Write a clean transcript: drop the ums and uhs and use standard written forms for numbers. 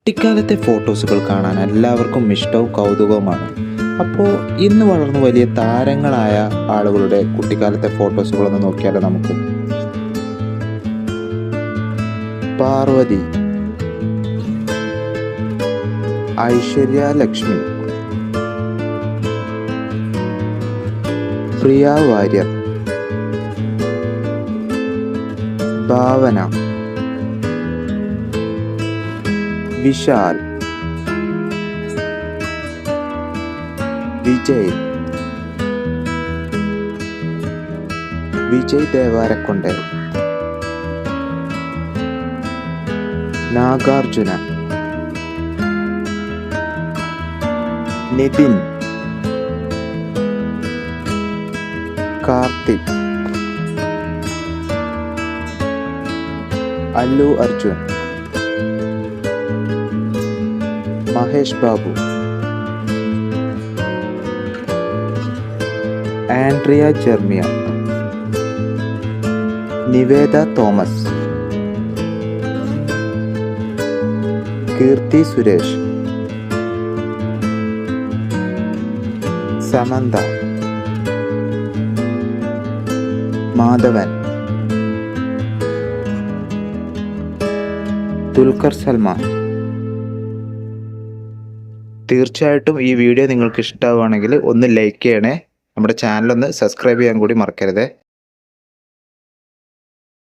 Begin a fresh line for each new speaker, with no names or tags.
കുട്ടിക്കാലത്തെ ഫോട്ടോസുകൾ കാണാൻ എല്ലാവർക്കും ഇഷ്ടവും കൗതുകവുമാണ്. അപ്പോൾ ഇന്ന് വളർന്നു വലിയ താരങ്ങളായ ആളുകളുടെ കുട്ടിക്കാലത്തെ ഫോട്ടോസുകളൊന്ന് നോക്കിയാലോ നമുക്ക്. പാർവതി, ഐശ്വര്യ ലക്ഷ്മി, പ്രിയ വാര്യർ, ഭാവന, വിശാൽ, വിജയ് ദേവാരക്കൊണ്ട, നാഗാർജുന, നിതിൻ, കാർത്തിക്, അല്ലു അർജുൻ, മഹേഷ് ബാബു, ആൻഡ്രിയ ജെർമിയ, നിവേദ തോമസ്, കീർത്തി സുരേഷ്, സമന്ത, മാധവൻ, ദുൽഖർ സൽമാൻ. തീർച്ചയായിട്ടും ഈ വീഡിയോ നിങ്ങൾക്ക് ഇഷ്ടമാവുകയാണെങ്കിൽ ഒന്ന് ലൈക്ക് ചെയ്യണേ. നമ്മുടെ ചാനലൊന്ന് സബ്സ്ക്രൈബ് ചെയ്യാൻ കൂടി മറക്കരുത്.